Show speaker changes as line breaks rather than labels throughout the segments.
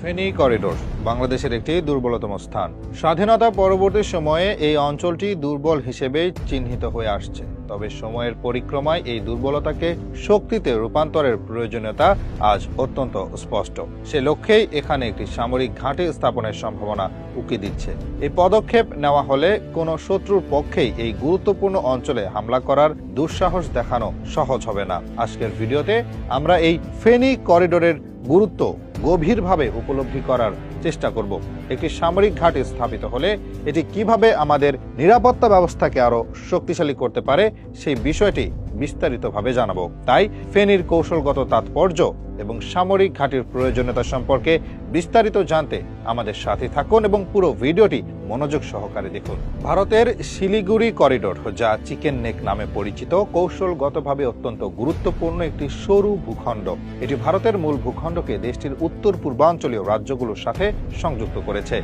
Feni corridor বাংলাদেশের একটি দুর্বলতম স্থান। স্বাধীনতা পরবর্তী সময়ে এই অঞ্চলটি দুর্বল হিসেবে চিহ্নিত হয়ে আসছে। তবে সময়ের পরিক্রমায় এই দুর্বলতাকে শক্তিতে রূপান্তরের প্রয়োজনীয়তা আজ অত্যন্ত স্পষ্ট। সে লক্ষ্যেই এখানে একটি সামরিক ঘাঁটি স্থাপনের সম্ভাবনা উকি দিচ্ছে। এই পদক্ষেপ নেওয়া হলে কোনো শত্রুর পক্ষেই এই গুরুত্বপূর্ণ অঞ্চলে হামলা করার দুঃসাহস দেখানো সহজ হবে না। আজকের ভিডিওতে আমরা এই ফেনী করিডোরের গুরুত্ব গভীরভাবে উপলব্ধি করার চেষ্টা করব। একটি সামরিক ঘাঁটি স্থাপিত হলে এটি কিভাবে আমাদের নিরাপত্তা ব্যবস্থাকে আরো শক্তিশালী করতে পারে সেই বিষয়টি বিস্তারিতভাবে জানাবো। তাই ফেনীর কৌশলগত তাৎপর্য এবং সামরিক ঘাঁটির প্রয়োজনীয়তা সম্পর্কে বিস্তারিত জানতে আমাদের সাথে থাকুন এবং পুরো ভিডিওটি মনোযোগ সহকারে দেখুন। ভারতের শিলিগুড়ি করিডোর, যা চিকেন নেক নামে পরিচিত, কৌশলগতভাবে অত্যন্ত গুরুত্বপূর্ণ একটি সরু ভূখণ্ড। এটি ভারতের মূল ভূখণ্ডকে দেশটির উত্তর পূর্বাঞ্চলীয় রাজ্যগুলোর সাথে সংযুক্ত করেছে।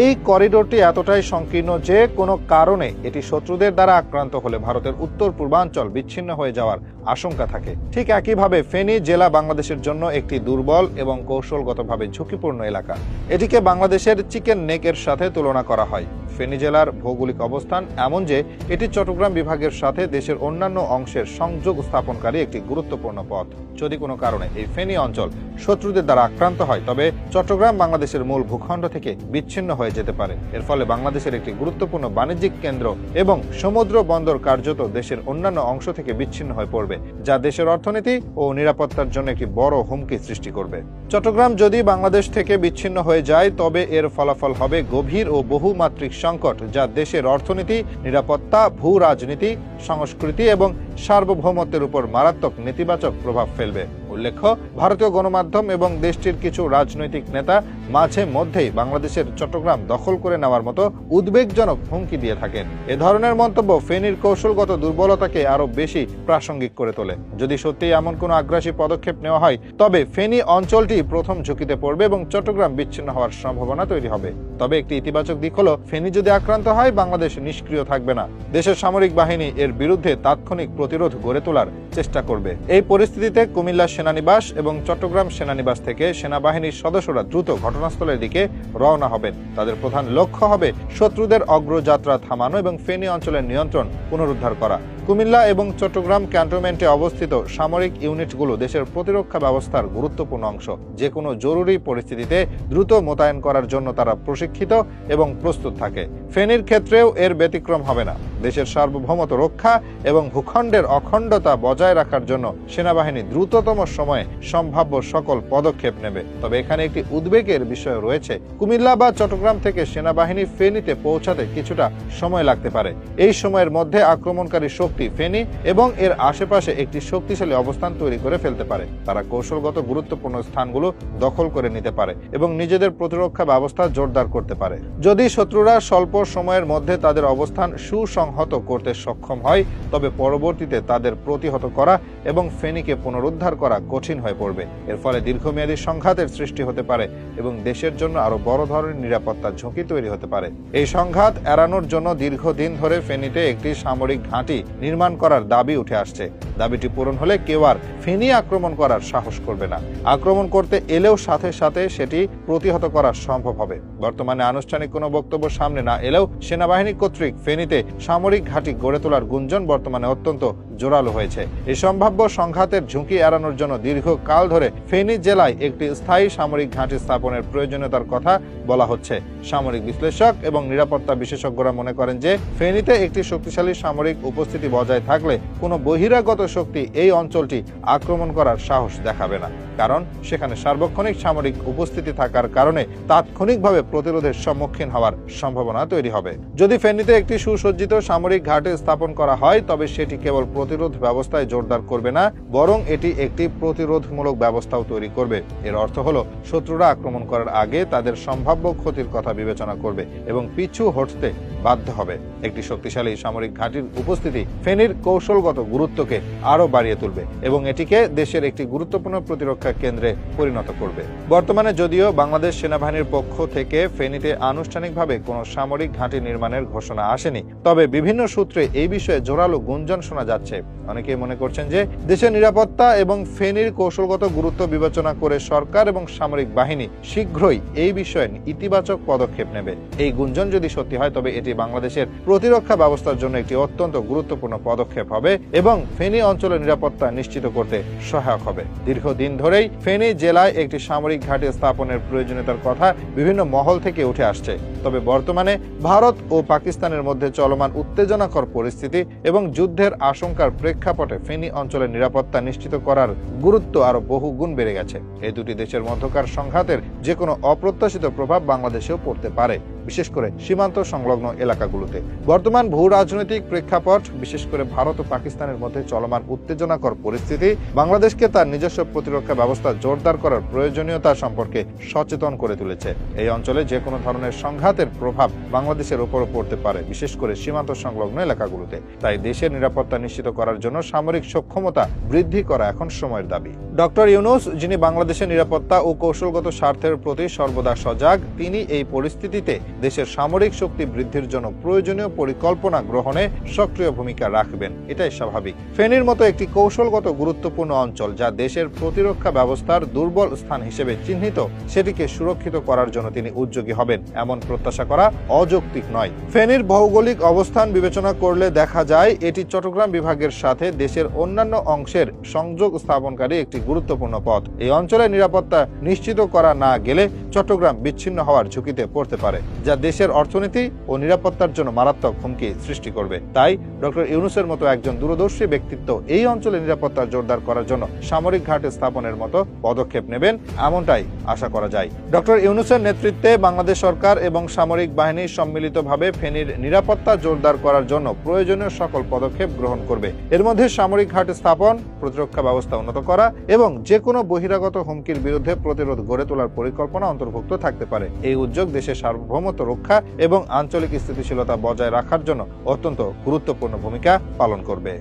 এই করিডোরটি এতটাই সংকীর্ণ যে কোনো কারণে এটি শত্রুদের দ্বারা আক্রান্ত হলে ভারতের উত্তর পূর্বাঞ্চল বিচ্ছিন্ন হয়ে যাওয়ার আশঙ্কা থাকে। ঠিক একইভাবে ফেনী জেলা বাংলাদেশের জন্য একটি দুর্বল এবং কৌশলগতভাবে ঝুঁকিপূর্ণ এলাকা। এটিকে বাংলাদেশের চিকেন নেকের সাথে তুলনা করা হয়। ফেনী জেলার ভৌগোলিক অবস্থান এমন যে এটি চট্টগ্রাম বিভাগের সাথে দেশের অন্যান্য অংশের সংযোগ স্থাপনকারী একটি গুরুত্বপূর্ণ পথ। যদি কোনো কারণে এই ফেনী অঞ্চল শত্রুদের দ্বারা আক্রান্ত হয়, তবে চট্টগ্রাম বাংলাদেশের মূল ভূখণ্ড থেকে বিচ্ছিন্ন হয়ে যেতে পারে। এর ফলে বাংলাদেশের একটি গুরুত্বপূর্ণ বাণিজ্যিক কেন্দ্র এবং সমুদ্র বন্দর কার্যত দেশের অন্যান্য অংশ থেকে বিচ্ছিন্ন হয়ে পড়বে, যা দেশের অর্থনীতি ও নিরাপত্তার জন্য একটি বড় হুমকি সৃষ্টি করবে। চট্টগ্রাম যদি বাংলাদেশ থেকে বিচ্ছিন্ন হয়ে যায়, তবে এর ফলাফল হবে গভীর ও বহুমাত্রিক সংকট, যা দেশের অর্থনীতি, নিরাপত্তা, ভূ রাজনীতি, সংস্কৃতি এবং সার্বভৌমত্বের উপর মারাত্মক নেতিবাচক প্রভাব ফেলবে। উল্লেখ্য, ভারতীয় গণমাধ্যম এবং দেশটির কিছু রাজনৈতিক নেতা মাঝে মধ্যেই বাংলাদেশের চট্টগ্রাম দখল করে নেওয়ার মতো উদ্বেগজনক হুমকি দিয়ে থাকেন। এ ধরনের মন্তব্য ফেনীর কৌশলগত দুর্বলতাকে আরো বেশি প্রাসঙ্গিক করে তোলে। যদি সত্যি এমন কোনো আগ্রাসী পদক্ষেপ নেওয়া হয়, তবে ফেনী অঞ্চলটি প্রথম ঝুঁকিতে পড়বে এবং চট্টগ্রাম বিচ্ছিন্ন হওয়ার সম্ভাবনা তৈরি হবে। তবে একটি ইতিবাচক দিক হলো, ফেনী যদি আক্রান্ত হয়, বাংলাদেশ নিষ্ক্রিয় থাকবে না। দেশের সামরিক বাহিনী এর বিরুদ্ধে তাৎক্ষণিক প্রতিরোধ গড়ে তোলার চেষ্টা করবে। এই পরিস্থিতিতে কুমিল্লা সেনানিবাস এবং চট্টগ্রাম সেনানিবাস থেকে সেনাবাহিনীর সদস্যরা দ্রুত ঘটনাস্থলের দিকে রওনা হবেন। তাদের প্রধান লক্ষ্য হবে শত্রুদের অগ্রযাত্রা থামানো এবং ফেনী অঞ্চলের নিয়ন্ত্রণ পুনরুদ্ধার করা। কুমিল্লা এবং চট্টগ্রাম ক্যান্টনমেন্টে অবস্থিত সামরিক ইউনিটগুলো দেশের প্রতিরক্ষা ব্যবস্থার গুরুত্বপূর্ণ অংশ। যে কোনো জরুরি পরিস্থিতিতে দ্রুত মোতায়েন করার জন্য তারা প্রশিক্ষিত এবং প্রস্তুত থাকে। ফেনীর ক্ষেত্রেও এর ব্যতিক্রম হবে না। দেশের সার্বভৌমত্ব রক্ষা এবং ভূখণ্ডের অখণ্ডতা বজায় রাখার জন্য সেনাবাহিনী দ্রুততম সময়ে সম্ভাব্য সকল পদক্ষেপ নেবে। তবে এখানে একটি উদ্বেগের বিষয় রয়েছে। কুমিল্লা বা চট্টগ্রাম থেকে সেনাবাহিনী ফেনীতে পৌঁছাতে কিছুটা সময় লাগতে পারে। এই সময়ের মধ্যে আক্রমণকারী শক্তি ফেনী এবং এর আশেপাশে একটি শক্তিশালী অবস্থান তৈরি করে ফেলতে পারে। তারা কৌশলগত গুরুত্বপূর্ণ স্থানগুলো দখল করে নিতে পারে এবং নিজেদের প্রতিরক্ষা ব্যবস্থা জোরদার করতে পারে। যদি শত্রুরা স্বল্প সময়ের মধ্যে তাদের অবস্থান সুসংহত করতে সক্ষম হয়, তবে পরবর্তীতে তাদের প্রতিহত করা এবং ফেনীকে পুনরুদ্ধার করা কঠিন হয়ে পড়বে। এর ফলে দীর্ঘমেয়াদী সংঘাতের সৃষ্টি হতে পারে এবং দেশের জন্য আরো বড় ধরনের নিরাপত্তা ঝুঁকি তৈরি হতে পারে। এই সংঘাত এড়ানোর জন্য দীর্ঘদিন ধরে ফেনীতে একটি সামরিক ঘাঁটি নির্মাণ করার দাবি উঠে আসছে। দাবিটি পূরণ হলে কেউ আর ফেনী আক্রমণ করার সাহস করবে না। আক্রমণ করতে এলেও সাথে সাথে সেটি প্রতিহত করা সম্ভব হবে। বর্তমানে আনুষ্ঠানিক কোনো বক্তব্য সামনে না এলেও সেনাবাহিনী কর্তৃক ফেনীতে সামরিক ঘাঁটি গড়ে তোলার গুঞ্জন বর্তমানে অত্যন্ত জোরালো হয়েছে। এই সম্ভাব্য সংঘাতের ঝুঁকি এড়ানোর জন্য দীর্ঘকাল ধরে ফেনী জেলায় একটি স্থায়ী সামরিক ঘাঁটি স্থাপনের প্রয়োজনীয়তার কথা বলা হচ্ছে। সামরিক বিশ্লেষক এবং নিরাপত্তা বিশেষজ্ঞরা মনে করেন যে ফেনীতে একটি শক্তিশালী সামরিক উপস্থিতি বজায় থাকলে কোনো বহিরাগত শক্তি এই অঞ্চলটি আক্রমণ করার সাহস দেখাবে না, কারণ সেখানে সার্বক্ষণিক সামরিক উপস্থিতি থাকার কারণে তাৎক্ষণিকভাবে প্রতিরোধের সম্মুখীন হওয়ার সম্ভাবনা তৈরি হবে। যদি ফেনীতে একটি সুসজ্জিত সামরিক ঘাঁটি স্থাপন করা হয়, তবে সেটি কেবল প্রতিরোধ ব্যবস্থায় জোরদার করবে না, বরং এটি একটি প্রতিরোধমূলক ব্যবস্থাও তৈরি করবে। এর অর্থ হলো, শত্রুরা আক্রমণ করার আগে তাদের সম্ভাব্য ক্ষতির কথা বিবেচনা করবে এবং পিছু হটতে বাধ্য হবে। একটি শক্তিশালী সামরিক ঘাঁটির উপস্থিতি ফেনীর কৌশলগত গুরুত্বকে আরো বাড়িয়ে তুলবে এবং এটিকে দেশের একটি গুরুত্বপূর্ণ প্রতিরক্ষা কেন্দ্রে পরিণত করবে। বর্তমানে যদিও বাংলাদেশ সেনাবাহিনীর পক্ষ থেকে ফেনীতে আনুষ্ঠানিকভাবে কোনো সামরিক ঘাঁটি নির্মাণের ঘোষণা আসেনি, তবে বিভিন্ন সূত্রে এই বিষয়ে জোরালো গুঞ্জন শোনা যাচ্ছে। অনেকেই মনে করছেন যে দেশের নিরাপত্তা এবং ফেনীর কৌশলগত গুরুত্ব বিবেচনা করে সরকার এবং সামরিক বাহিনী শীঘ্রই এই বিষয়ে ইতিবাচক পদক্ষেপ নেবে। এই গুঞ্জন যদি সত্যি হয় তবে এটি বাংলাদেশের প্রতিরক্ষা ব্যবস্থার জন্য একটি অত্যন্ত গুরুত্বপূর্ণ পদক্ষেপ হবে এবং ফেনী অঞ্চলের নিরাপত্তা নিশ্চিত করতে সহায়ক হবে। দীর্ঘদিন ধরেই ফেনী জেলায় একটি সামরিক ঘাঁটি স্থাপনের প্রয়োজনীয়তার কথা বিভিন্ন মহল থেকে উঠে আসছে। তবে বর্তমানে ভারত ও পাকিস্তানের মধ্যে চলমান উত্তেজনাকর পরিস্থিতি এবং যুদ্ধের আশঙ্কার প্রেক্ষাপটে ফেনী অঞ্চলের নিরাপত্তা নিশ্চিত করার গুরুত্ব আরো বহু গুণ বেড়ে গেছে। এই দুটি দেশের মধ্যকার সংঘাতের যে কোনো অপ্রত্যাশিত প্রভাব বাংলাদেশেও পড়তে পারে, বিশেষ করে সীমান্ত সংলগ্ন এলাকাগুলোতে। বর্তমান ভূ রাজনৈতিক প্রেক্ষাপট, বিশেষ করে ভারত ও পাকিস্তানের মধ্যে চলমান উত্তেজনাকর পরিস্থিতি বাংলাদেশকে তার নিজস্ব প্রতিরক্ষা ব্যবস্থা জোরদার করার প্রয়োজনীয়তা সম্পর্কে সচেতন করে তুলেছে। এই অঞ্চলে যে কোনো ধরনের সংঘাতের প্রভাব বাংলাদেশের উপরও পড়তে পারে, বিশেষ করে সীমান্ত সংলগ্ন এলাকাগুলোতে। তাই দেশের নিরাপত্তা নিশ্চিত করার জন্য সামরিক সক্ষমতা বৃদ্ধি করা এখন সময়ের দাবি। ডক্টর ইউনূস, যিনি বাংলাদেশের নিরাপত্তা ও কৌশলগত স্বার্থের প্রতি সর্বদা সজাগ, তিনি এই পরিস্থিতিতে দেশের সামরিক শক্তি বৃদ্ধির জন্য প্রয়োজনীয় পরিকল্পনা গ্রহণে সক্রিয় ভূমিকা রাখবেন। এটাই স্বাভাবিক। ফেনীর মতো একটি কৌশলগত গুরুত্বপূর্ণ অঞ্চল যা দেশের প্রতিরক্ষা ব্যবস্থার দুর্বল স্থান হিসেবে চিহ্নিত, সেটিকে সুরক্ষিত করার জন্য তিনি উদ্যোগী হবেন এমন প্রত্যাশা করা অযৌক্তিক নয়। ফেনীর ভৌগোলিক অবস্থান বিবেচনা করলে দেখা যায় এটি চট্টগ্রাম বিভাগের সাথে দেশের অন্যান্য অংশের সংযোগ স্থাপনকারী একটি গুরুত্বপূর্ণ পথ। এই অঞ্চলের নিরাপত্তা নিশ্চিত করা না গেলে চট্টগ্রাম বিচ্ছিন্ন হওয়ার ঝুঁকিতে পড়তে পারে, যা দেশের অর্থনীতি ও নিরাপত্তার জন্য মারাত্মক হুমকি সৃষ্টি করবে। তাই ডক্টর ইউনূসের মতো একজন দূরদর্শী ব্যক্তিত্ব এই অঞ্চলের নিরাপত্তা জোরদার করার জন্য সামরিক ঘাঁটি স্থাপনের মতো পদক্ষেপ নেবেন, এমনটাই আশা করা যায়। ডক্টর ইউনূসের নেতৃত্বে বাংলাদেশ সরকার এবং সামরিক বাহিনী সম্মিলিতভাবে ফেনীর নিরাপত্তা জোরদার করার জন্য প্রয়োজনীয় সকল পদক্ষেপ গ্রহণ করবে। এর মধ্যে সামরিক ঘাঁটি স্থাপন, প্রতিরক্ষা ব্যবস্থা উন্নত করা এবং যে কোনো বহিরাগত হুমকির বিরুদ্ধে প্রতিরোধ গড়ে তোলার পরিকল্পনা অন্তর্ভুক্ত থাকতে পারে। এই উদ্যোগ দেশের সার্বভৌমত্ব রক্ষা এবং আঞ্চলিক স্থিতিশীলতা বজায় রাখার জন্য অত্যন্ত গুরুত্বপূর্ণ ভূমিকা পালন করবে।